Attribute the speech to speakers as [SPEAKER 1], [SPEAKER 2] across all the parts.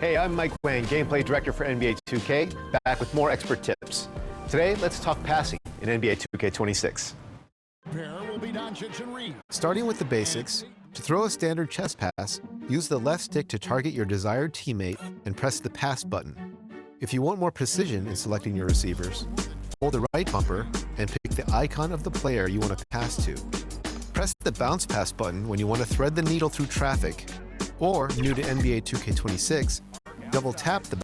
[SPEAKER 1] Hey, I'm Mike Wang, Gameplay Director for NBA 2K, back with more expert tips. Today, let's talk passing in NBA 2K26. Starting with the basics, to throw a standard chest pass, use the left stick to target your desired teammate and press the pass button. If you want more precision in selecting your receivers, hold the right bumper and pick the icon of the player you want to pass to. Press the bounce pass button when you want to thread the needle through traffic, or, new to NBA 2K26, double tap the.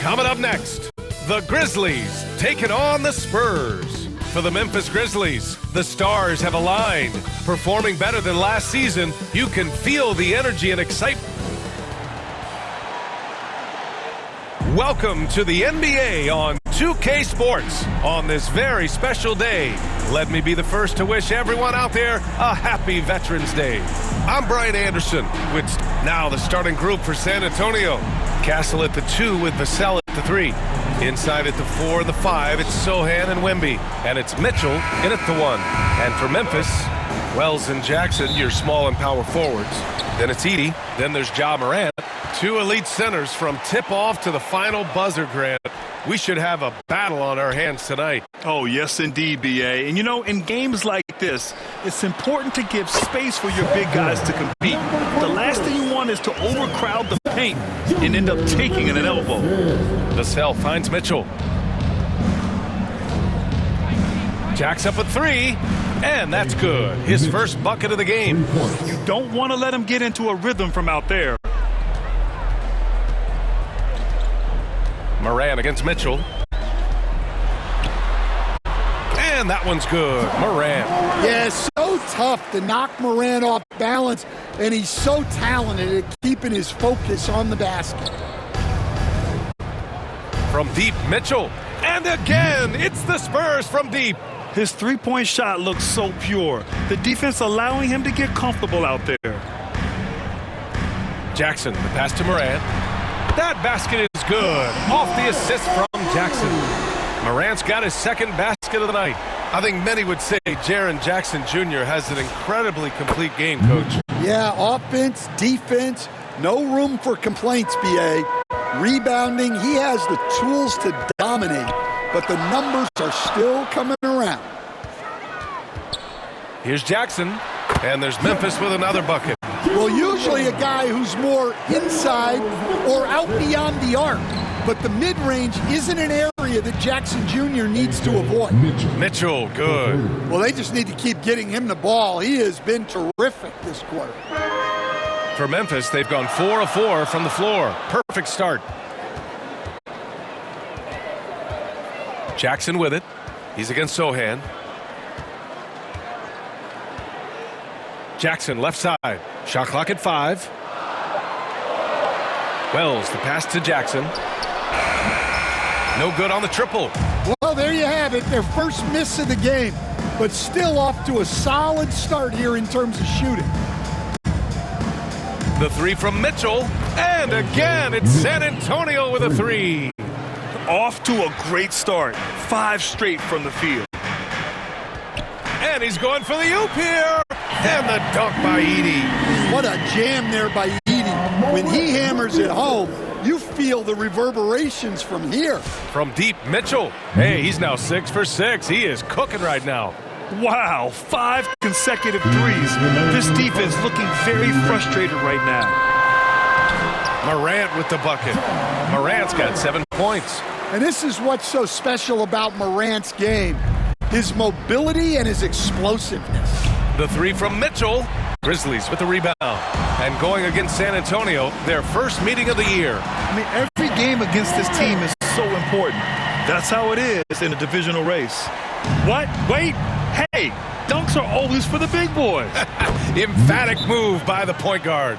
[SPEAKER 2] Coming up next, the Grizzlies taking on the Spurs. For the Memphis Grizzlies, the stars have aligned. Performing better than last season, you can feel the energy and excitement. Welcome to the NBA on 2K Sports on this very special day. Let me be the first to wish everyone out there a happy Veterans Day. I'm Brian Anderson with now the starting group for San Antonio. Castle at the 2 with Vassell at the 3. Inside at the 4 and the 5, it's Sohan and Wemby. And it's Mitchell in at the 1. And for Memphis, Wells and Jackson, your small and power forwards. Then it's Edey. Then there's Ja Morant. Two elite centers from tip-off to the final buzzer, Grant. We should have a battle on our hands tonight.
[SPEAKER 3] Oh, yes, indeed, B.A. And, you know, in games like this, it's important to give space for your big guys to compete. The last thing you want is to overcrowd the paint and end up taking an elbow.
[SPEAKER 2] Vassell finds Mitchell. Jack's up at 3, and that's good. His first bucket of the game.
[SPEAKER 3] You don't want to let him get into a rhythm from out there.
[SPEAKER 2] Morant against Mitchell. And that one's good. Morant.
[SPEAKER 4] Yeah, so tough to knock Morant off balance, and he's so talented at keeping his focus on the basket.
[SPEAKER 2] From deep, Mitchell. And again, it's the Spurs from deep.
[SPEAKER 3] His three-point shot looks so pure. The defense allowing him to get comfortable out there.
[SPEAKER 2] Jackson, the pass to Morant. That basket is good. Off the assist from Jackson. Morant's got his second basket of the night. I think many would say Jaren Jackson Jr. has an incredibly complete game, Coach.
[SPEAKER 4] Yeah, offense, defense, no room for complaints, B.A. Rebounding, he has the tools to dominate, but the numbers are still coming around.
[SPEAKER 2] Here's Jackson, and there's Memphis with another bucket.
[SPEAKER 4] Well, usually a guy who's more inside or out beyond the arc, but the mid-range isn't an area that Jackson Jr. needs to avoid.
[SPEAKER 2] Mitchell, good.
[SPEAKER 4] Well, they just need to keep getting him the ball. He has been terrific this quarter.
[SPEAKER 2] For Memphis, they've gone 4 of 4 from the floor. Perfect start. Jackson with it. He's against Sohan. Jackson, left side. Shot clock at 5. Wells, the pass to Jackson. No good on the triple.
[SPEAKER 4] Well, there you have it. Their first miss of the game, but still off to a solid start here in terms of shooting.
[SPEAKER 2] The 3 from Mitchell. And again, it's San Antonio with a 3.
[SPEAKER 3] Off to a great start. 5 straight from the field.
[SPEAKER 2] And he's going for the oop here. And the dunk by Edey.
[SPEAKER 4] What a jam there by Edey. When he hammers it home, you feel the reverberations from here.
[SPEAKER 2] From deep, Mitchell. Hey, he's now 6 for 6. He is cooking right now.
[SPEAKER 3] Wow, 5 consecutive threes. This defense looking very frustrated right now.
[SPEAKER 2] Morant with the bucket. Morant's got 7 points.
[SPEAKER 4] And this is what's so special about Morant's game. His mobility and his explosiveness.
[SPEAKER 2] The 3 from Mitchell. Grizzlies with the rebound. And going against San Antonio, their first meeting of the year.
[SPEAKER 3] I mean, every game against this team is so important. That's how it is in a divisional race. What? Wait. Hey, dunks are always for the big boys.
[SPEAKER 2] Emphatic move by the point guard.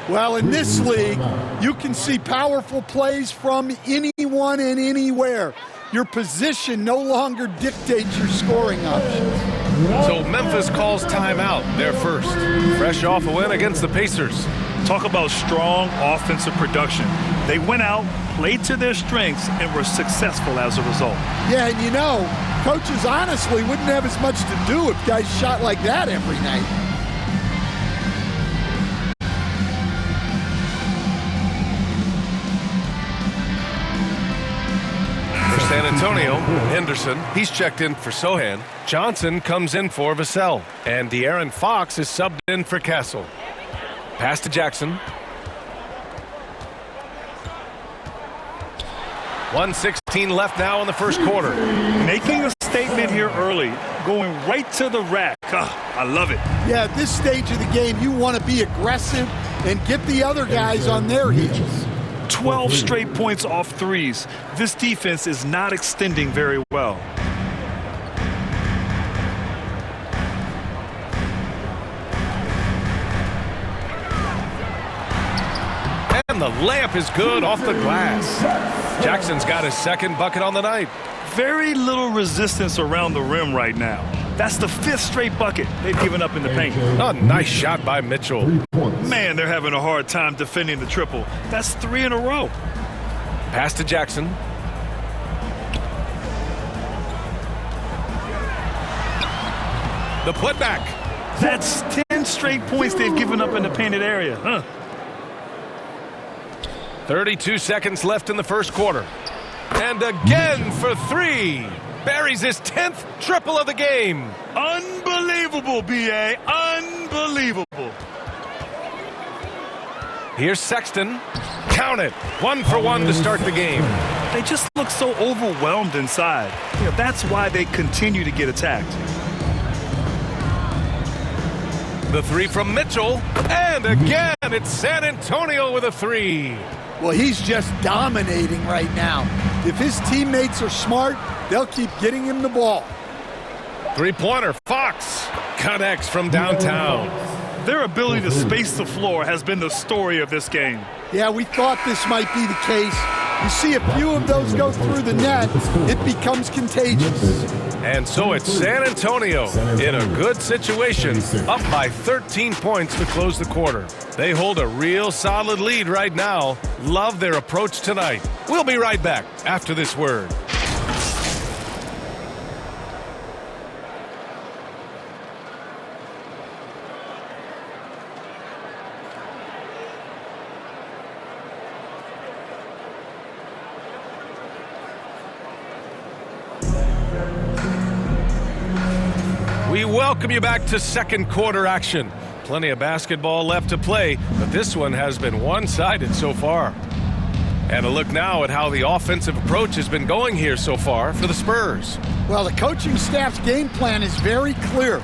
[SPEAKER 4] Well, in this league, you can see powerful plays from anyone and anywhere. Your position no longer dictates your scoring options.
[SPEAKER 2] So Memphis calls timeout, their first. Fresh off a win against the Pacers.
[SPEAKER 3] Talk about strong offensive production. They went out, played to their strengths, and were successful as a result.
[SPEAKER 4] Yeah, and you know, coaches honestly wouldn't have as much to do if guys shot like that every night.
[SPEAKER 2] Antonio, Henderson, he's checked in for Sohan. Johnson comes in for Vassell. And De'Aaron Fox is subbed in for Castle. Pass to Jackson. 1:16 left now in the first quarter.
[SPEAKER 3] Making a statement here early, going right to the rack. I love it.
[SPEAKER 4] Yeah, at this stage of the game, you want to be aggressive and get the other guys on their heels.
[SPEAKER 3] 12 straight points off threes. This defense is not extending very well.
[SPEAKER 2] And the layup is good off the glass. Jackson's got his second bucket on the night.
[SPEAKER 3] Very little resistance around the rim right now. That's the 5th straight bucket they've given up in the paint.
[SPEAKER 2] A nice shot by Mitchell.
[SPEAKER 3] Man, they're having a hard time defending the triple. That's 3 in a row.
[SPEAKER 2] Pass to Jackson. The putback.
[SPEAKER 3] That's 10 straight points they've given up in the painted area.
[SPEAKER 2] 32 seconds left in the first quarter. And again for 3. Buries his 10th triple of the game.
[SPEAKER 3] Unbelievable, B.A. Unbelievable.
[SPEAKER 2] Here's Sexton. Count it. 1 for 1 to start the game.
[SPEAKER 3] They just look so overwhelmed inside. That's why they continue to get attacked.
[SPEAKER 2] The 3 from Mitchell. And again, it's San Antonio with a 3.
[SPEAKER 4] Well, he's just dominating right now. If his teammates are smart, they'll keep getting him the ball.
[SPEAKER 2] 3-pointer, Fox connects from downtown.
[SPEAKER 3] Their ability to space the floor has been the story of this game.
[SPEAKER 4] Yeah, we thought this might be the case. You see a few of those go through the net, it becomes contagious.
[SPEAKER 2] And so it's San Antonio in a good situation, up by 13 points to close the quarter. They hold a real solid lead right now. Love their approach tonight. We'll be right back after this word. We welcome you back to second quarter action. Plenty of basketball left to play, but this one has been one-sided so far. And a look now at how the offensive approach has been going here so far for the Spurs.
[SPEAKER 4] Well, the coaching staff's game plan is very clear.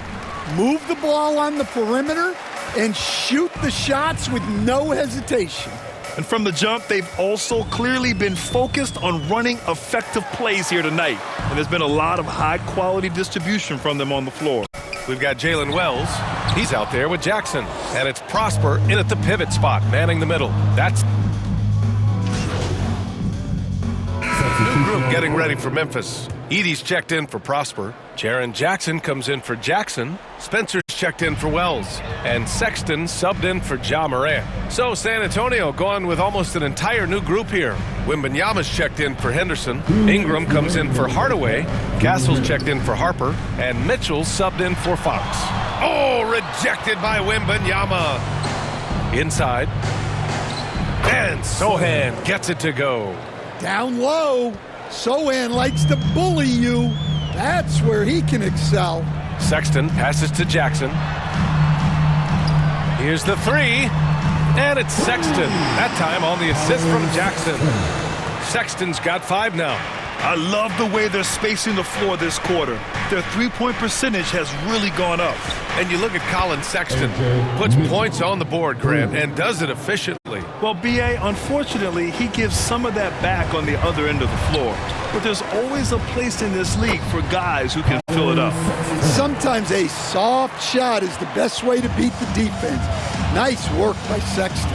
[SPEAKER 4] Move the ball on the perimeter and shoot the shots with no hesitation.
[SPEAKER 3] And from the jump, they've also clearly been focused on running effective plays here tonight. And there's been a lot of high-quality distribution from them on the floor.
[SPEAKER 2] We've got Jalen Wells. He's out there with Jackson. And it's Prosper in at the pivot spot, manning the middle. That's new group getting ready for Memphis. Edie's checked in for Prosper. Jaren Jackson comes in for Jackson. Spencer's checked in for Wells. And Sexton subbed in for Ja Morant. So San Antonio going with almost an entire new group here. Wembanyama's checked in for Henderson. Ingram comes in for Hardaway. Castle's checked in for Harper. And Mitchell's subbed in for Fox. Oh, rejected by Wembanyama. Inside. And Sohan gets it to go.
[SPEAKER 4] Down low. Sohan likes to bully you. That's where he can excel.
[SPEAKER 2] Sexton passes to Jackson. Here's the 3. And it's Sexton. That time on the assist from Jackson. Sexton's got 5 now.
[SPEAKER 3] I love the way they're spacing the floor this quarter. Their three-point percentage has really gone up.
[SPEAKER 2] And you look at Colin Sexton. Puts points on the board, Grant, and does it efficiently.
[SPEAKER 3] Well, B.A., unfortunately, he gives some of that back on the other end of the floor. But there's always a place in this league for guys who can fill it up.
[SPEAKER 4] Sometimes a soft shot is the best way to beat the defense. Nice work by Sexton.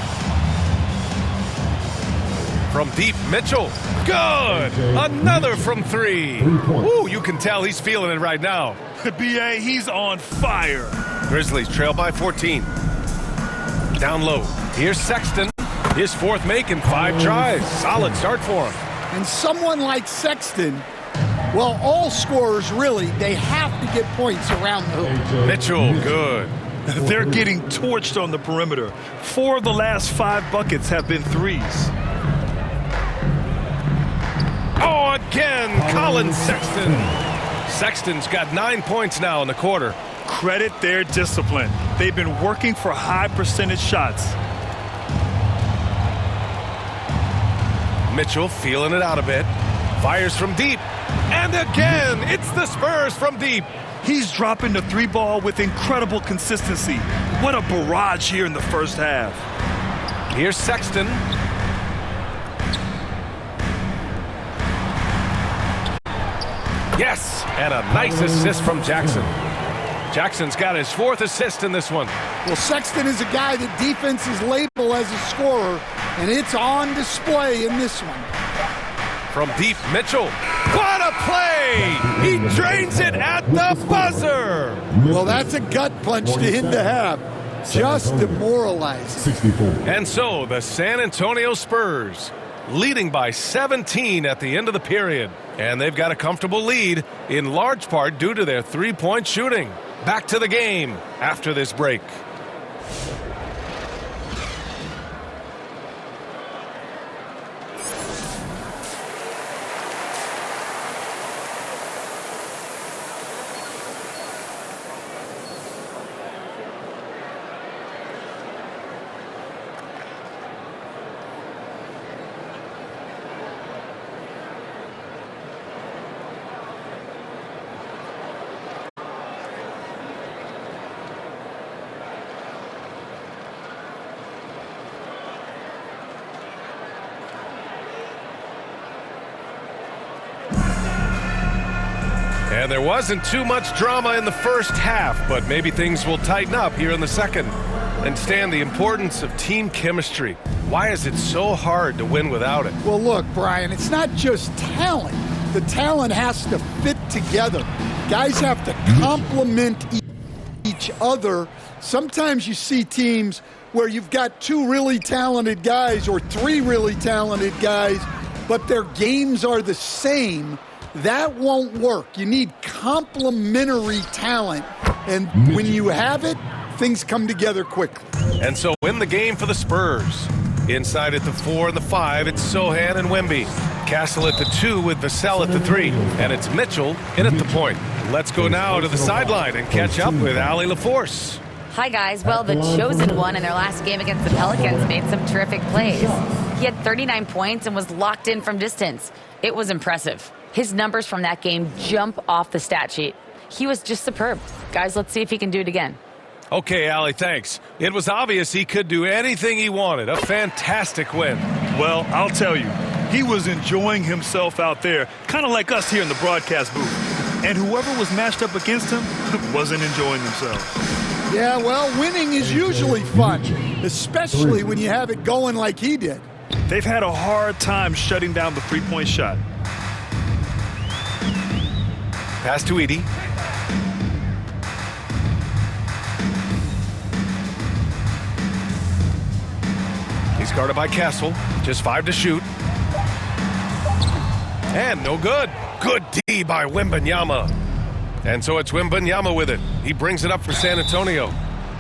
[SPEAKER 2] From deep, Mitchell. Good! Another from 3. Woo, you can tell he's feeling it right now.
[SPEAKER 3] B.A., he's on fire.
[SPEAKER 2] Grizzlies trail by 14. Down low. Here's Sexton. His 4th make in 5 tries. Solid start for him.
[SPEAKER 4] And someone like Sexton, well, all scorers really, they have to get points around the hoop.
[SPEAKER 2] Mitchell, good.
[SPEAKER 3] They're getting torched on the perimeter. 4 of the last 5 buckets have been threes.
[SPEAKER 2] Oh, again, Colin Sexton. Sexton's got 9 points now in the quarter.
[SPEAKER 3] Credit their discipline. They've been working for high percentage shots.
[SPEAKER 2] Mitchell feeling it out a bit. Fires from deep. And again, it's the Spurs from deep.
[SPEAKER 3] He's dropping the three ball with incredible consistency. What a barrage here in the first half.
[SPEAKER 2] Here's Sexton. Yes, and a nice assist from Jackson. Jackson's got his 4th assist in this one.
[SPEAKER 4] Well, Sexton is a guy that defenses label as a scorer, and it's on display in this one.
[SPEAKER 2] From deep, Mitchell. What a play! He drains it at the buzzer!
[SPEAKER 4] Well, that's a gut punch to hit the half. Just demoralizing.
[SPEAKER 2] And so, the San Antonio Spurs leading by 17 at the end of the period. And they've got a comfortable lead, in large part due to their three-point shooting. Back to the game after this break. And there wasn't too much drama in the first half, but maybe things will tighten up here in the second. And Stan, the importance of team chemistry. Why is it so hard to win without it?
[SPEAKER 4] Well, look, Brian, it's not just talent. The talent has to fit together. Guys have to complement each other. Sometimes you see teams where you've got 2 really talented guys or 3 really talented guys, but their games are the same. That won't work. You need complementary talent, and when you have it, things come together quickly.
[SPEAKER 2] And so in the game for the Spurs, inside at the 4 and the 5, it's Sohan and Wemby. Castle at the 2 with Vassell at the 3, and it's Mitchell in at the point. Let's go now to the sideline and catch up with Allie LaForce.
[SPEAKER 5] Hi, guys. Well, the chosen one in their last game against the Pelicans made some terrific plays. He had 39 points and was locked in from distance. It was impressive. His numbers from that game jump off the stat sheet. He was just superb. Guys, let's see if he can do it again.
[SPEAKER 2] Okay, Allie, thanks. It was obvious he could do anything he wanted. A fantastic win.
[SPEAKER 3] Well, I'll tell you, he was enjoying himself out there, kind of like us here in the broadcast booth. And whoever was matched up against him wasn't enjoying themselves.
[SPEAKER 4] Yeah, well, winning is usually fun, especially when you have it going like he did.
[SPEAKER 3] They've had a hard time shutting down the three-point shot.
[SPEAKER 2] Pass to Edey. He's guarded by Castle. Just 5 to shoot. And no good. Good D by Wembanyama. And so it's Wembanyama with it. He brings it up for San Antonio.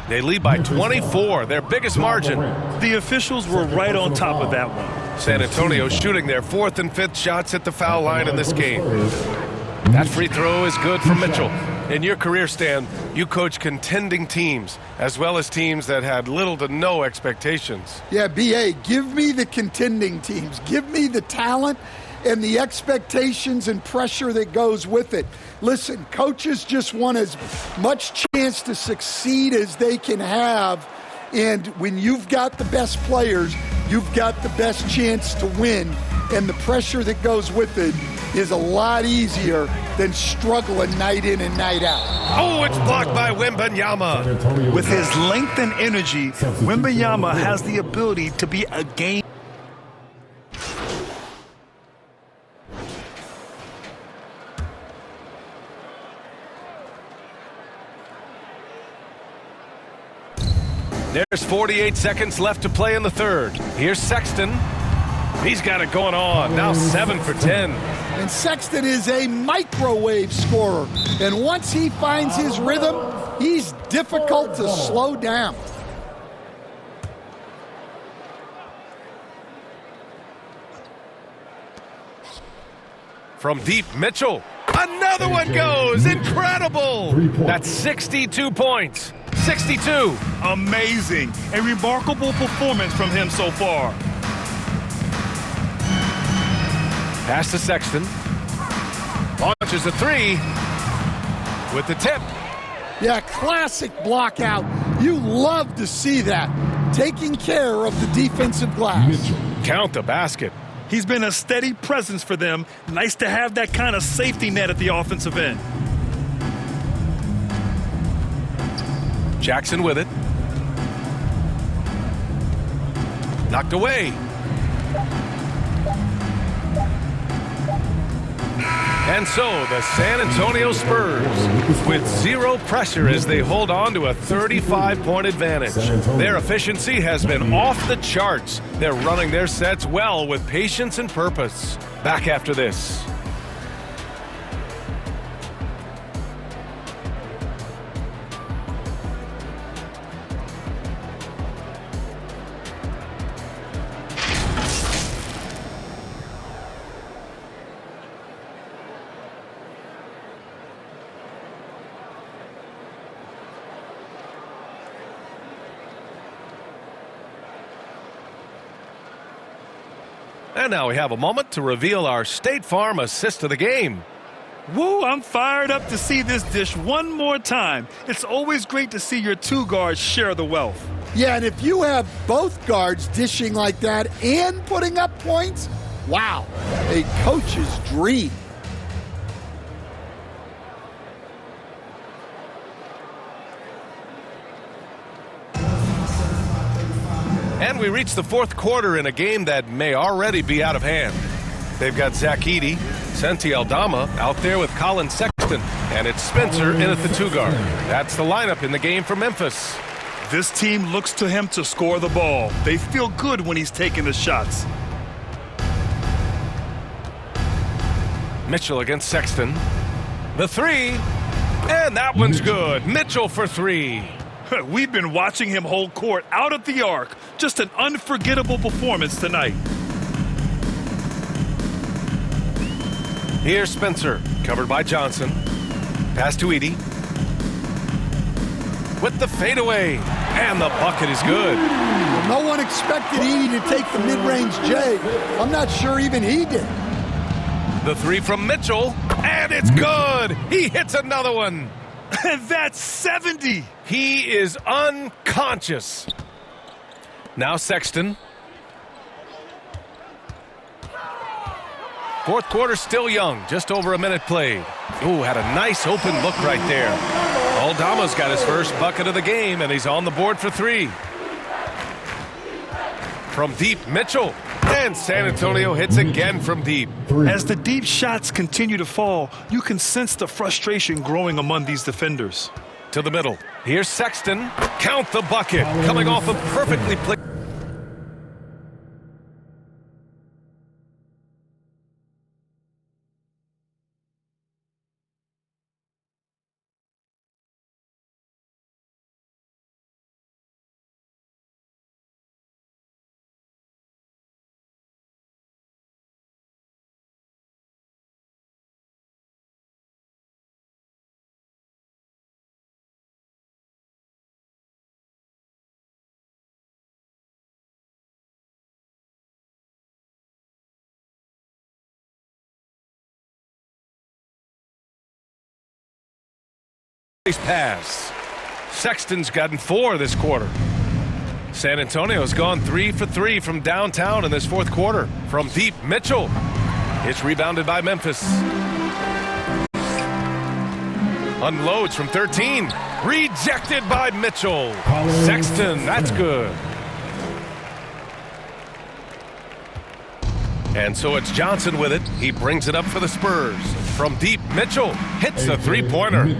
[SPEAKER 2] They lead by 24, their biggest margin.
[SPEAKER 3] The officials were right on top of that one.
[SPEAKER 2] San Antonio shooting their 4th and 5th shots at the foul line in this game. That free throw is good for Mitchell. In your career, Stan, you coach contending teams as well as teams that had little to no expectations.
[SPEAKER 4] Yeah, B.A., give me the contending teams. Give me the talent and the expectations and pressure that goes with it. Listen, coaches just want as much chance to succeed as they can have. And when you've got the best players, you've got the best chance to win. And the pressure that goes with it is a lot easier than struggling night in and night out.
[SPEAKER 2] Oh, it's blocked by Wembanyama.
[SPEAKER 3] With his length and energy, Wembanyama has the ability to be a game.
[SPEAKER 2] There's 48 seconds left to play in the third. Here's Sexton. He's got it going on. Now 7 for 10.
[SPEAKER 4] And Sexton is a microwave scorer. And once he finds his rhythm, he's difficult to slow down.
[SPEAKER 2] From deep, Mitchell. Another one goes. Incredible. That's 62 points. 62.
[SPEAKER 3] Amazing. A remarkable performance from him so far.
[SPEAKER 2] Pass to Sexton. Launches a three with the tip.
[SPEAKER 4] Yeah, classic block out. You love to see that. Taking care of the defensive glass.
[SPEAKER 2] Count the basket.
[SPEAKER 3] He's been a steady presence for them. Nice to have that kind of safety net at the offensive end.
[SPEAKER 2] Jackson with it. Knocked away. And so the San Antonio Spurs with zero pressure as they hold on to a 35-point advantage. Their efficiency has been off the charts. They're running their sets well with patience and purpose. Back after this. And now we have a moment to reveal our State Farm assist of the game.
[SPEAKER 3] Woo, I'm fired up to see this dish one more time. It's always great to see your two guards share the wealth.
[SPEAKER 4] Yeah, and if you have both guards dishing like that and putting up points, wow, a coach's dream.
[SPEAKER 2] And we reach the fourth quarter in a game that may already be out of hand. They've got Zach Edey, Santi Aldama out there with Colin Sexton, and it's Spencer in at the two guard. That's the lineup in the game for Memphis.
[SPEAKER 3] This team looks to him to score the ball. They feel good when he's taking the shots.
[SPEAKER 2] Mitchell against Sexton. The three, and that one's good. Mitchell for three.
[SPEAKER 3] We've been watching him hold court out at the arc. Just an unforgettable performance tonight.
[SPEAKER 2] Here's Spencer, covered by Johnson. Pass to Edey. With the fadeaway, and the bucket is good.
[SPEAKER 4] Well, no one expected Edey to take the mid-range J. I'm not sure even he did.
[SPEAKER 2] The three from Mitchell, and it's good. He hits another one.
[SPEAKER 3] And that's 70.
[SPEAKER 2] He is unconscious. Now Sexton. Fourth quarter still young, just over a minute played. Ooh, had a nice open look right there. Aldama's got his first bucket of the game, and he's on the board for three. From deep, Mitchell. And San Antonio hits again from deep.
[SPEAKER 3] As the deep shots continue to fall, you can sense the frustration growing among these defenders.
[SPEAKER 2] To the middle. Here's Sexton. Count the bucket. Coming off a perfectly placed. Pass. Sexton's gotten 4 this quarter. San Antonio's gone 3 for 3 from downtown in this fourth quarter. From deep, Mitchell. It's rebounded by Memphis. Unloads from 13. Rejected by Mitchell. Sexton, that's good. And so it's Johnson with it. He brings it up for the Spurs. From deep, Mitchell hits a three-pointer.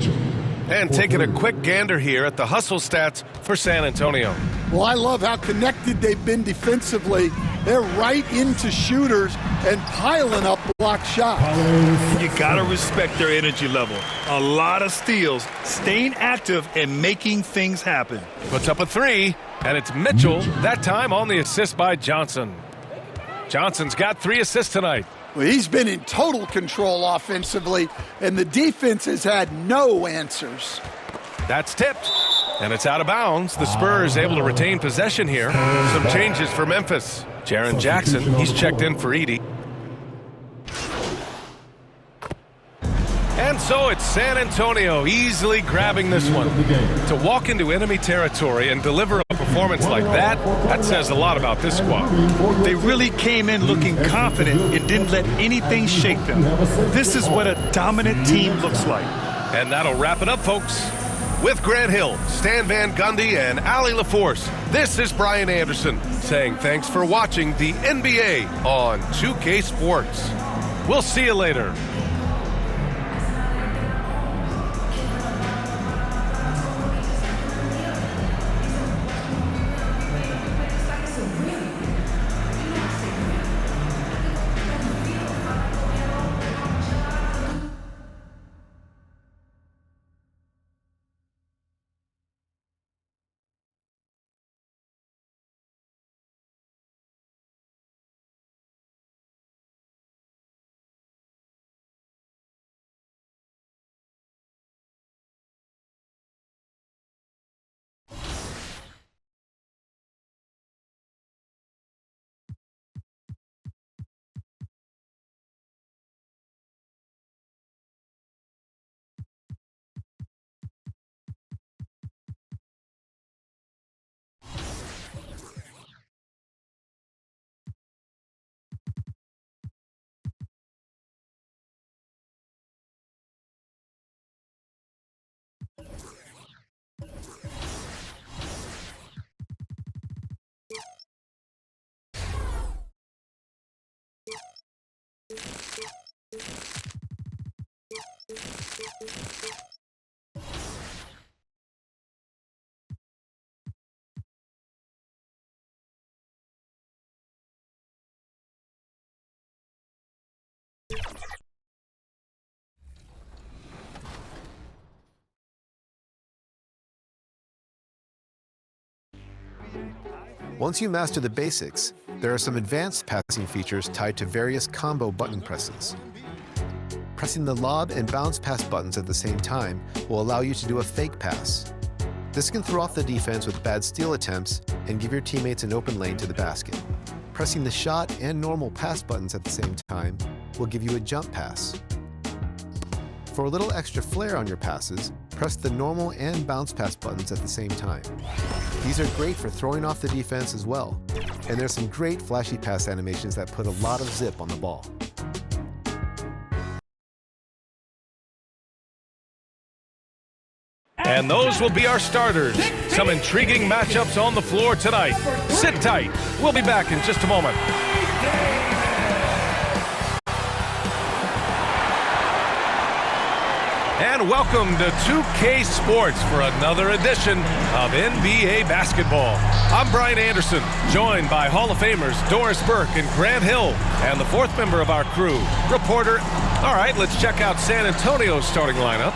[SPEAKER 2] And taking a quick gander here at the hustle stats for San Antonio.
[SPEAKER 4] Well, I love how connected they've been defensively. They're right into shooters and piling up block shots.
[SPEAKER 3] You got to respect their energy level. A lot of steals, staying active and making things happen.
[SPEAKER 2] Puts up a three, and it's Mitchell, that time on the assist by Johnson. Johnson's got 3 assists tonight.
[SPEAKER 4] Well, he's been in total control offensively, and the defense has had no answers.
[SPEAKER 2] That's tipped, and it's out of bounds. The Spurs able to retain possession here. Some changes for Memphis. Jaren Jackson, he's checked in for Edey. And so it's San Antonio easily grabbing this one. To walk into enemy territory and deliver a performance like that, that says a lot about this squad.
[SPEAKER 3] They really came in looking confident and didn't let anything shake them. This is what a dominant team looks like.
[SPEAKER 2] And that'll wrap it up, folks. With Grant Hill, Stan Van Gundy, and Allie LaForce, this is Brian Anderson saying thanks for watching the NBA on 2K Sports. We'll see you later.
[SPEAKER 1] Once you master the basics, there are some advanced passing features tied to various combo button presses. Pressing the lob and bounce pass buttons at the same time will allow you to do a fake pass. This can throw off the defense with bad steal attempts and give your teammates an open lane to the basket. Pressing the shot and normal pass buttons at the same time will give you a jump pass. For a little extra flair on your passes, press the normal and bounce pass buttons at the same time. These are great for throwing off the defense as well, and there's some great flashy pass animations that put a lot of zip on the ball.
[SPEAKER 2] And those will be our starters. Some intriguing matchups on the floor tonight. Sit tight. We'll be back in just a moment. And welcome to 2K Sports for another edition of NBA basketball. I'm Brian Anderson, joined by Hall of Famers Doris Burke and Grant Hill, and the fourth member of our crew, reporter. All right, let's check out San Antonio's starting lineup.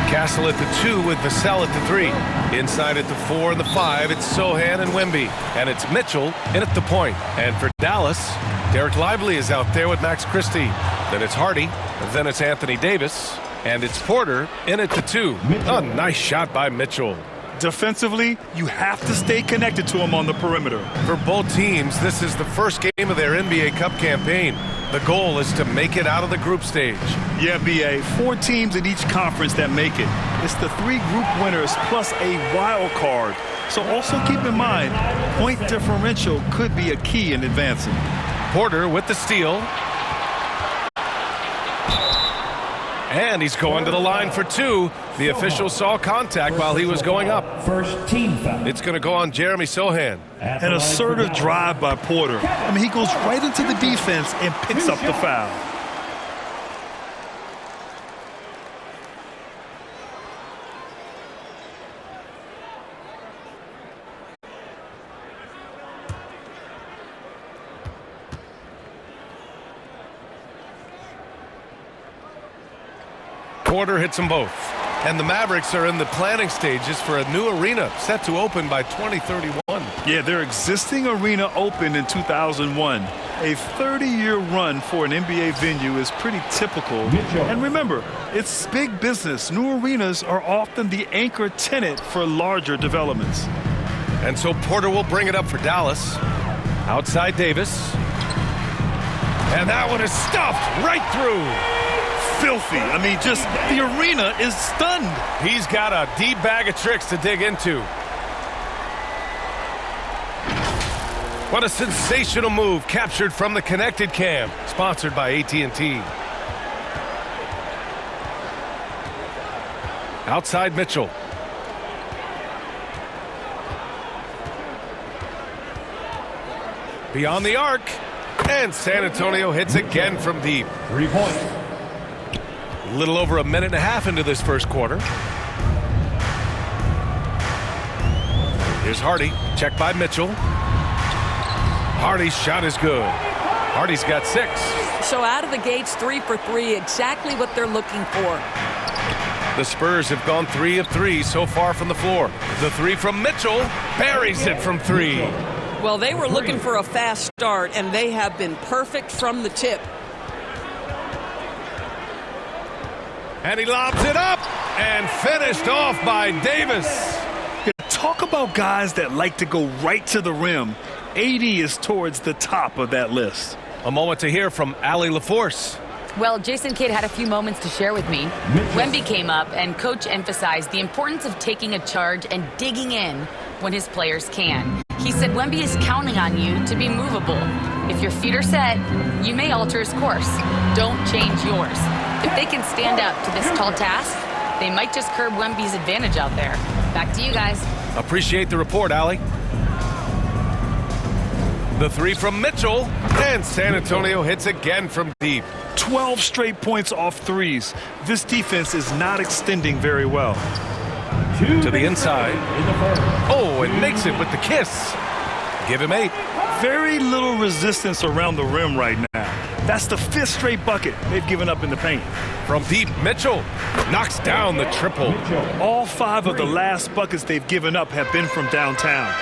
[SPEAKER 2] Castle at the 2 with Vassell at the 3. Inside at the 4 and the 5, it's Sohan and Wemby. And it's Mitchell in at the point. And for Dallas, Derek Lively is out there with Max Christie. Then it's Hardy. Then it's Anthony Davis. And it's Porter in at the 2. A nice shot by Mitchell.
[SPEAKER 3] Defensively, you have to stay connected to him on the perimeter.
[SPEAKER 2] For both teams, this is the first game of their NBA Cup campaign. The goal is to make it out of the group stage.
[SPEAKER 3] Yeah, B.A., 4 teams in each conference that make it. It's the 3 group winners plus a wild card. So also keep in mind, point differential could be a key in advancing.
[SPEAKER 2] Porter with the steal. And he's going to the line for 2. The official saw contact while he was going up.
[SPEAKER 6] First team foul.
[SPEAKER 2] It's going to go on Jeremy Sohan.
[SPEAKER 3] An assertive drive by Porter. I mean, he goes right into the defense and picks up the foul.
[SPEAKER 2] Porter hits them both. And the Mavericks are in the planning stages for a new arena set to open by 2031.
[SPEAKER 3] Yeah, their existing arena opened in 2001. A 30-year run for an NBA venue is pretty typical. And remember, it's big business. New arenas are often the anchor tenant for larger developments.
[SPEAKER 2] And so Porter will bring it up for Dallas. Outside Davis. And that one is stuffed right through.
[SPEAKER 3] Filthy. I mean, just the arena is stunned.
[SPEAKER 2] He's got a deep bag of tricks to dig into. What a sensational move captured from the Connected Cam, sponsored by AT&T. Outside Mitchell. Beyond the arc. And San Antonio hits again from deep.
[SPEAKER 6] 3 points.
[SPEAKER 2] A little over a minute and a half into this first quarter. Here's Hardy. Checked by Mitchell. Hardy's shot is good. Hardy's got 6.
[SPEAKER 7] So out of the gates, 3 for 3, exactly what they're looking for.
[SPEAKER 2] The Spurs have gone 3 of 3 so far from the floor. The 3 from Mitchell buries it from 3.
[SPEAKER 7] Well, they were looking for a fast start, and they have been perfect from the tip.
[SPEAKER 2] And he lobs it up and finished off by Davis.
[SPEAKER 3] Talk about guys that like to go right to the rim. AD is towards the top of that list.
[SPEAKER 2] A moment to hear from Allie LaForce.
[SPEAKER 5] Well, Jason Kidd had a few moments to share with me. Wemby came up, and Coach emphasized the importance of taking a charge and digging in when his players can. He said Wemby is counting on you to be movable. If your feet are set, you may alter his course. Don't change yours. If they can stand up to this tall task, they might just curb Wemby's advantage out there. Back to you guys.
[SPEAKER 2] Appreciate the report, Allie. The 3 from Mitchell, and San Antonio hits again from deep.
[SPEAKER 3] 12 straight points off threes. This defense is not extending very well.
[SPEAKER 2] To the inside. Oh, and makes it with the kiss. Give him 8.
[SPEAKER 3] Very little resistance around the rim right now. That's the 5th straight bucket they've given up in the paint.
[SPEAKER 2] From deep, Mitchell knocks down the triple.
[SPEAKER 3] All 5 of the last buckets they've given up have been from downtown.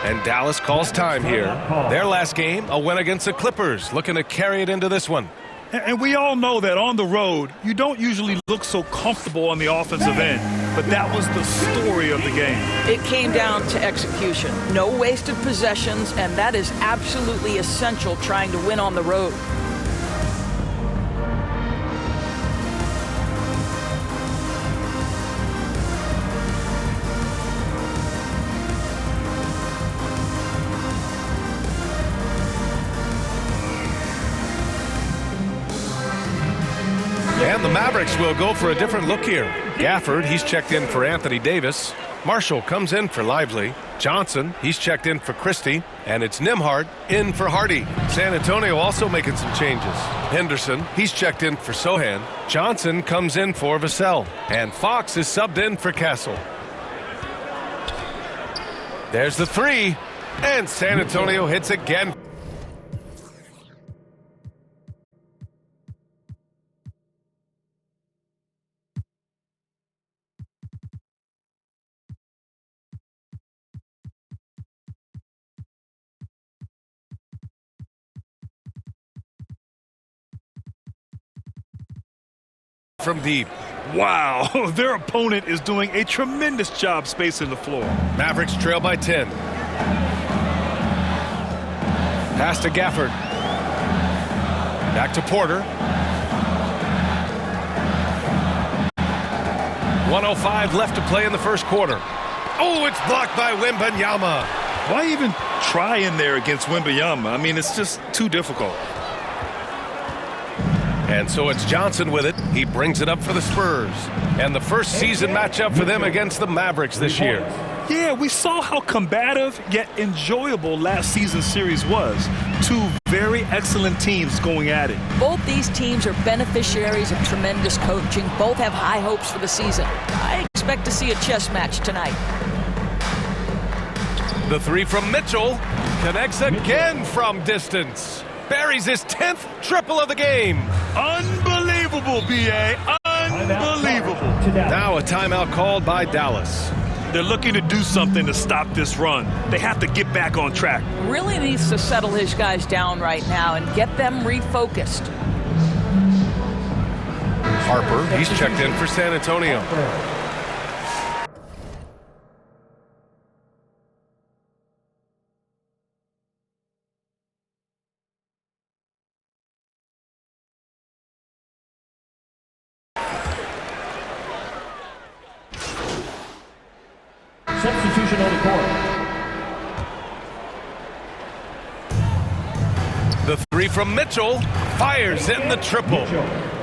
[SPEAKER 2] And Dallas calls time here. Their last game, a win against the Clippers, looking to carry it into this one.
[SPEAKER 3] And we all know that on the road, you don't usually look so comfortable on the offensive end. But that was the story of the game.
[SPEAKER 7] It came down to execution. No wasted possessions, and that is absolutely essential trying to win on the road.
[SPEAKER 2] And the Mavericks will go for a different look here. Gafford, he's checked in for Anthony Davis. Marshall comes in for Lively. Johnson, he's checked in for Christie. And it's Nembhard in for Hardy. San Antonio also making some changes. Henderson, he's checked in for Sohan. Johnson comes in for Vassell. And Fox is subbed in for Castle. There's the 3. And San Antonio hits again. From deep.
[SPEAKER 3] Wow, their opponent is doing a tremendous job spacing the floor.
[SPEAKER 2] Mavericks trail by 10. Pass to Gafford. Back to Porter. 1:05 left to play in the first quarter. Oh, it's blocked by Wembanyama.
[SPEAKER 3] Why even try in there against Wembanyama? I mean, it's just too difficult.
[SPEAKER 2] And so it's Johnson with it. He brings it up for the Spurs. And the first season matchup for them against the Mavericks this year.
[SPEAKER 3] Yeah, we saw how combative yet enjoyable last season's series was. 2 very excellent teams going at it.
[SPEAKER 7] Both these teams are beneficiaries of tremendous coaching. Both have high hopes for the season. I expect to see a chess match tonight.
[SPEAKER 2] The 3 from Mitchell connects again from distance. Buries his 10th triple of the game.
[SPEAKER 3] Unbelievable, B.A. Unbelievable.
[SPEAKER 2] Now a timeout called by Dallas.
[SPEAKER 3] They're looking to do something to stop this run. They have to get back on track.
[SPEAKER 7] Really needs to settle his guys down right now and get them refocused.
[SPEAKER 2] Harper, he's checked in for San Antonio.
[SPEAKER 6] Substitution on the court.
[SPEAKER 2] The three from Mitchell fires in the triple.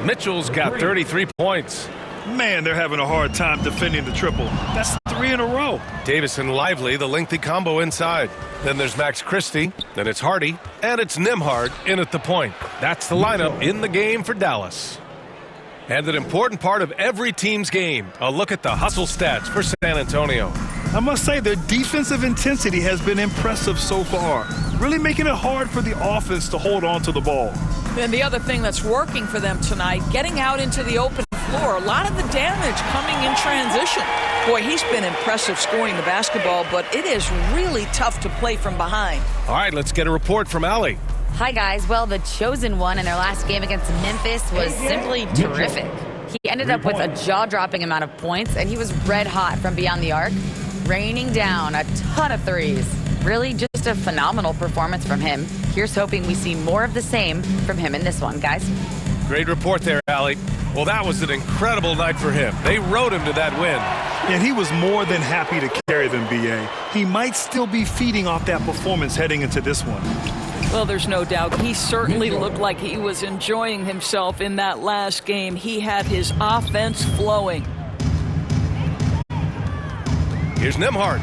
[SPEAKER 2] Mitchell's got 33 points.
[SPEAKER 3] Man, they're having a hard time defending the triple. That's 3 in a row.
[SPEAKER 2] Davis and Lively, the lengthy combo inside. Then there's Max Christie, then it's Hardy, and it's Nembhard in at the point. That's the lineup in the game for Dallas. And an important part of every team's game, a look at the hustle stats for San Antonio.
[SPEAKER 3] I must say their defensive intensity has been impressive so far, really making it hard for the offense to hold on to the ball.
[SPEAKER 7] And the other thing that's working for them tonight, getting out into the open floor. A lot of the damage coming in transition. Boy, he's been impressive scoring the basketball, but it is really tough to play from behind.
[SPEAKER 2] All right, let's get a report from Allie.
[SPEAKER 5] Hi, guys. Well, the chosen one in their last game against Memphis was simply terrific. He ended up with a jaw-dropping amount of points, and he was red hot from beyond the arc, raining down a ton of threes. Really just a phenomenal performance from him. Here's hoping we see more of the same from him in this one, guys.
[SPEAKER 2] Great report there, Allie. Well, that was an incredible night for him. They rode him to that win.
[SPEAKER 3] And he was more than happy to carry them, B.A. He might still be feeding off that performance heading into this one.
[SPEAKER 7] Well, there's no doubt. He certainly looked like he was enjoying himself in that last game. He had his offense flowing.
[SPEAKER 2] Here's Nembhard.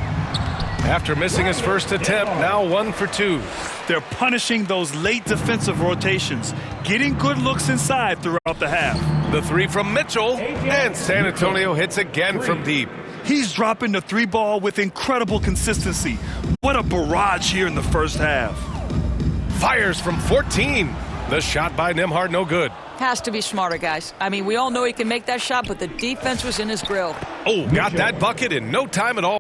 [SPEAKER 2] After missing his first attempt, now 1 for 2.
[SPEAKER 3] They're punishing those late defensive rotations, getting good looks inside throughout the half.
[SPEAKER 2] The three from Mitchell, and San Antonio hits again from deep.
[SPEAKER 3] He's dropping the three ball with incredible consistency. What a barrage here in the first half.
[SPEAKER 2] Fires from 14. The shot by Nembhard, no good.
[SPEAKER 7] Has to be smarter, guys. I mean, we all know he can make that shot, but the defense was in his grill.
[SPEAKER 2] Oh, got that bucket in no time at all.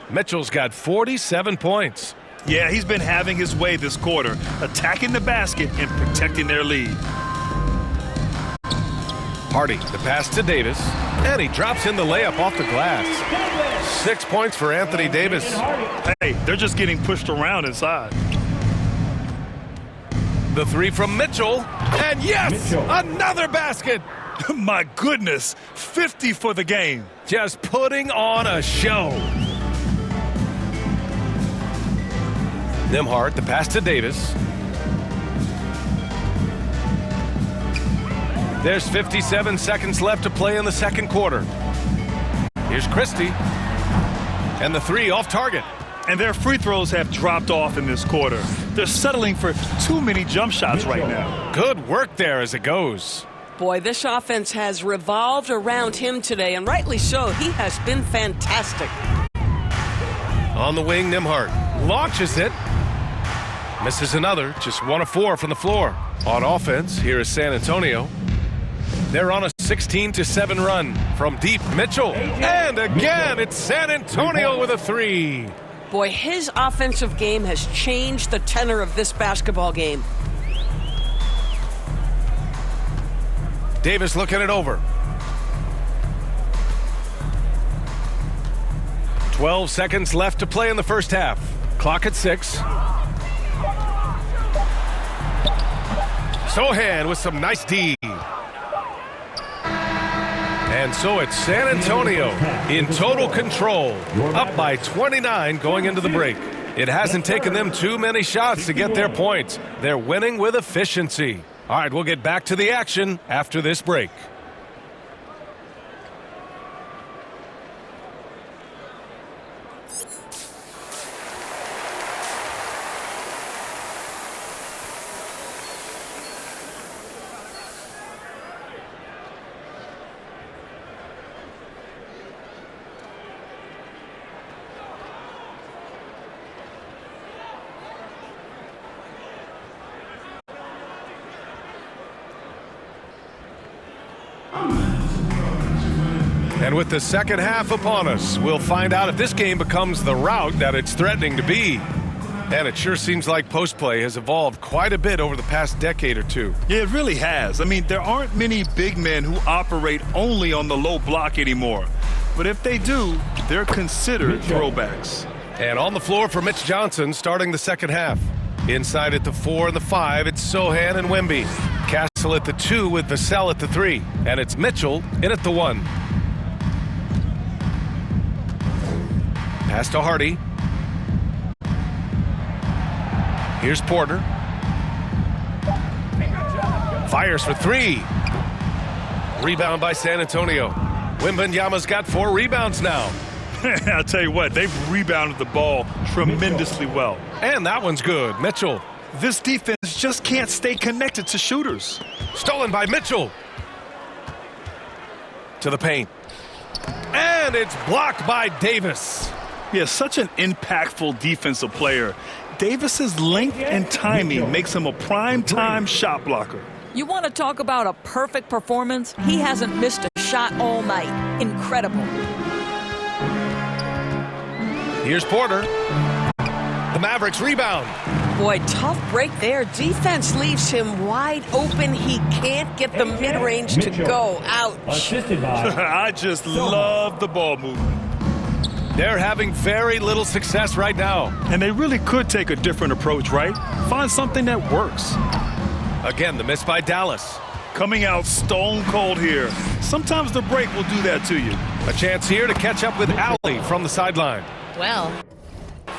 [SPEAKER 2] Mitchell's got 47 points.
[SPEAKER 3] Yeah, he's been having his way this quarter, attacking the basket and protecting their lead.
[SPEAKER 2] Hardy, the pass to Davis, and he drops in the layup off the glass. 6 points for Anthony Davis.
[SPEAKER 3] Hey, they're just getting pushed around inside.
[SPEAKER 2] The three from Mitchell, and yes, another basket.
[SPEAKER 3] My goodness, 50 for the game.
[SPEAKER 2] Just putting on a show. Nembhard, the pass to Davis. There's 57 seconds left to play in the second quarter. Here's Christie. And the three off target.
[SPEAKER 3] And their free throws have dropped off in this quarter. They're settling for too many jump shots right now.
[SPEAKER 2] Good work there as it goes.
[SPEAKER 8] Boy, this offense has revolved around him today, and rightly so. He has been fantastic.
[SPEAKER 2] On the wing, Nembhard launches it. Misses another, just 1 of 4 from the floor. On offense, here is San Antonio. They're on a 16-7 run from deep. Mitchell, and again, it's San Antonio with a three.
[SPEAKER 8] Boy, his offensive game has changed the tenor of this basketball game.
[SPEAKER 2] Davis looking it over. 12 seconds left to play in the first half. Clock at 6. Sohan with some nice D. And so it's San Antonio in total control, up by 29 going into the break. It hasn't taken them too many shots to get their points. They're winning with efficiency. All right, we'll get back to the action after this break. And with the second half upon us, we'll find out if this game becomes the rout that it's threatening to be. And it sure seems like post play has evolved quite a bit over the past decade or two.
[SPEAKER 3] Yeah, it really has. I mean, there aren't many big men who operate only on the low block anymore. But if they do, they're considered throwbacks.
[SPEAKER 2] And on the floor for Mitch Johnson starting the second half. Inside at the 4 and the 5, it's Sohan and Wemby. Castle at the 2 with Vassell at the 3. And it's Mitchell in at the 1. Pass to Hardy. Here's Porter. Fires for 3. Rebound by San Antonio. Wembanyama's got 4 rebounds now.
[SPEAKER 3] I'll tell you what, they've rebounded the ball tremendously well.
[SPEAKER 2] And that one's good. Mitchell.
[SPEAKER 3] This defense just can't stay connected to shooters.
[SPEAKER 2] Stolen by Mitchell. To the paint. And it's blocked by Davis.
[SPEAKER 3] Yeah, such an impactful defensive player. Davis's length and timing makes him a prime-time shot blocker.
[SPEAKER 7] You want to talk about a perfect performance? He hasn't missed a shot all night. Incredible.
[SPEAKER 2] Here's Porter. The Mavericks rebound.
[SPEAKER 8] Boy, tough break there. Defense leaves him wide open. He can't get the mid-range to go. Ouch.
[SPEAKER 3] I just love the ball movement.
[SPEAKER 2] They're having very little success right now.
[SPEAKER 3] And they really could take a different approach, right? Find something that works.
[SPEAKER 2] Again, the miss by Dallas.
[SPEAKER 3] Coming out stone cold here. Sometimes the break will do that to you.
[SPEAKER 2] A chance here to catch up with Allie from the sideline.
[SPEAKER 5] Well,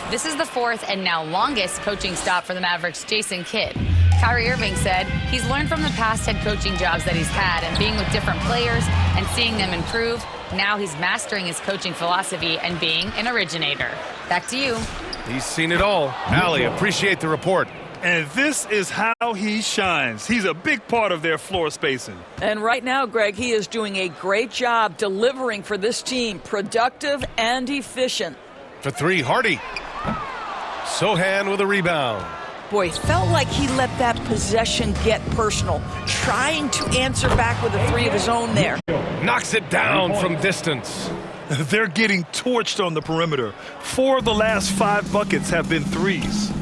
[SPEAKER 5] this is the 4th and now longest coaching stop for the Mavericks' Jason Kidd. Kyrie Irving said he's learned from the past head coaching jobs that he's had and being with different players and seeing them improve. Now he's mastering his coaching philosophy and being an originator. Back to you.
[SPEAKER 2] He's seen it all. Allie, appreciate the report.
[SPEAKER 3] And this is how he shines. He's a big part of their floor spacing.
[SPEAKER 7] And right now, Greg, he is doing a great job delivering for this team, productive and efficient.
[SPEAKER 2] For 3, Hardy. Sohan with a rebound.
[SPEAKER 7] Boy, felt like he let that possession get personal, trying to answer back with a 3 of his own there.
[SPEAKER 2] Knocks it down from distance.
[SPEAKER 3] They're getting torched on the perimeter. 4 of the last 5 buckets have been 3s.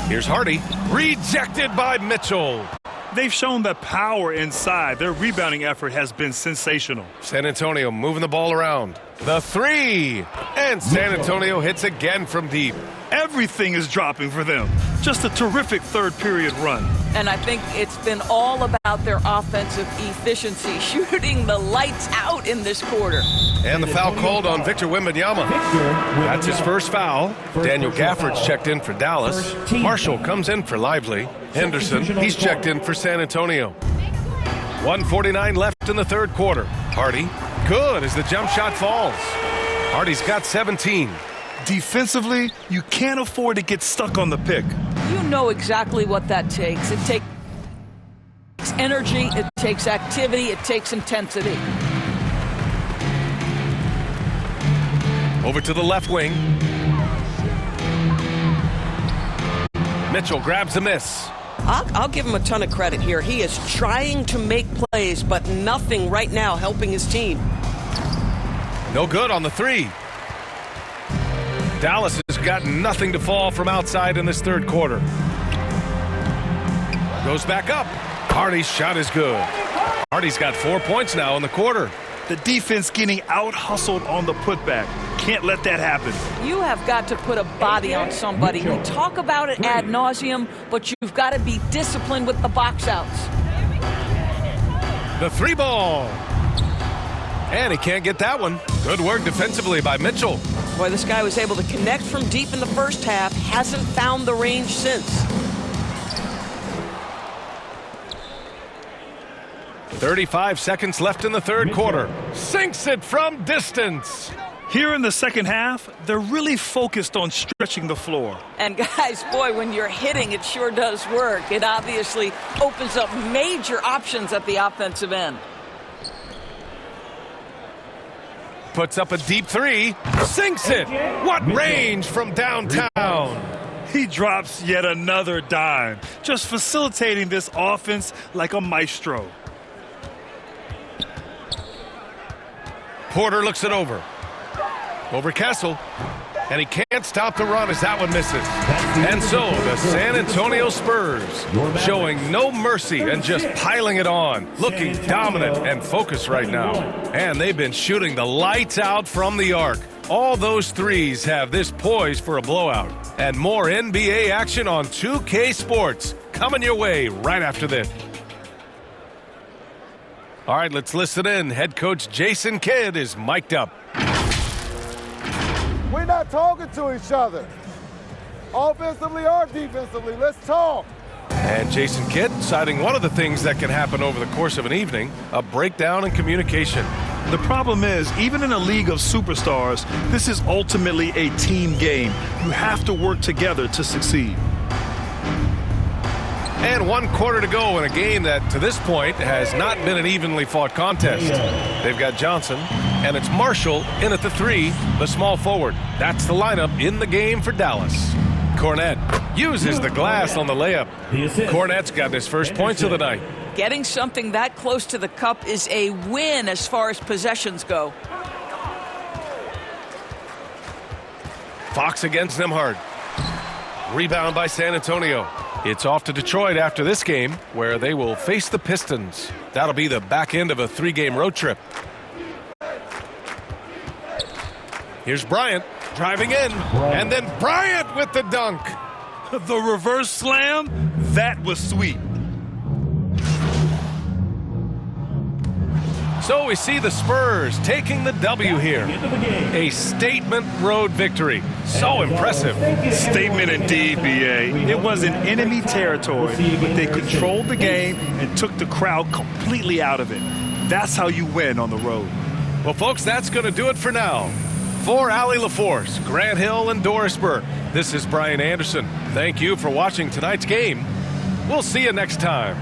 [SPEAKER 2] Here's Hardy. Rejected by Mitchell.
[SPEAKER 3] They've shown that power inside. Their rebounding effort has been sensational.
[SPEAKER 2] San Antonio moving the ball around. The 3. And San Antonio hits again from deep.
[SPEAKER 3] Everything is dropping for them. Just a terrific third-period run.
[SPEAKER 7] And I think it's been all about their offensive efficiency, shooting the lights out in this quarter.
[SPEAKER 2] And the foul called on Victor Wembanyama. That's his first foul. Daniel Gafford's checked in for Dallas. Marshall comes in for Lively. Henderson, he's checked in for San Antonio. 1:49 left in the third quarter. Hardy, good as the jump shot falls. Hardy's got 17.
[SPEAKER 3] Defensively, you can't afford to get stuck on the pick.
[SPEAKER 7] You know exactly what that takes. It takes energy, it takes activity, it takes intensity.
[SPEAKER 2] Over to the left wing. Mitchell grabs a miss.
[SPEAKER 8] I'll give him a ton of credit here. He is trying to make plays, but nothing right now helping his team.
[SPEAKER 2] No good on the 3. Dallas has got nothing to fall from outside in this third quarter. Goes back up. Hardy's shot is good. Hardy's got 4 points now in the quarter.
[SPEAKER 3] The defense getting out-hustled on the putback. Can't let that happen.
[SPEAKER 7] You have got to put a body on somebody. We talk about it ad nauseum, but you've got to be disciplined with the box outs.
[SPEAKER 2] The 3 ball. And he can't get that one. Good work defensively by Mitchell.
[SPEAKER 8] Boy, this guy was able to connect from deep in the first half. Hasn't found the range since.
[SPEAKER 2] 35 seconds left in the third quarter. Sinks it from distance.
[SPEAKER 3] Here in the second half, they're really focused on stretching the floor.
[SPEAKER 7] And guys, boy, when you're hitting, it sure does work. It obviously opens up major options at the offensive end.
[SPEAKER 2] Puts up a deep 3. Sinks it. What range from downtown.
[SPEAKER 3] He drops yet another dime, just facilitating this offense like a maestro.
[SPEAKER 2] Porter looks it over. Over Kessel. And he can't stop the run as that one misses. And so the San Antonio Spurs showing no mercy and just piling it on, looking dominant and focused right now. And they've been shooting the lights out from the arc. All those threes have this poised for a blowout. And more NBA action on 2K Sports coming your way right after this. All right, let's listen in. Head coach Jason Kidd is mic'd up.
[SPEAKER 6] We're not talking to each other, offensively or defensively. Let's talk.
[SPEAKER 2] And Jason Kidd citing one of the things that can happen over the course of an evening, a breakdown in communication.
[SPEAKER 3] The problem is, even in a league of superstars, this is ultimately a team game. You have to work together to succeed.
[SPEAKER 2] And 1 quarter to go in a game that, to this point, has not been an evenly fought contest. They've got Johnson, and it's Marshall in at the 3, the small forward. That's the lineup in the game for Dallas. Cornette uses the glass on the layup. Cornette's got his first points of the night.
[SPEAKER 7] Getting something that close to the cup is a win as far as possessions go.
[SPEAKER 2] Fox against Nembhard. Rebound by San Antonio. It's off to Detroit after this game, where they will face the Pistons. That'll be the back end of a 3-game road trip. Here's Bryant driving in, and then Bryant with the dunk.
[SPEAKER 3] The reverse slam, that was sweet.
[SPEAKER 2] So we see the Spurs taking the W here. A statement road victory. So impressive.
[SPEAKER 3] Statement indeed, B.A. It was in enemy territory, but they controlled the game and took the crowd completely out of it. That's how you win on the road.
[SPEAKER 2] Well, folks, that's going to do it for now. For Allie LaForce, Grant Hill, and Doris Burke, this is Brian Anderson. Thank you for watching tonight's game. We'll see you next time.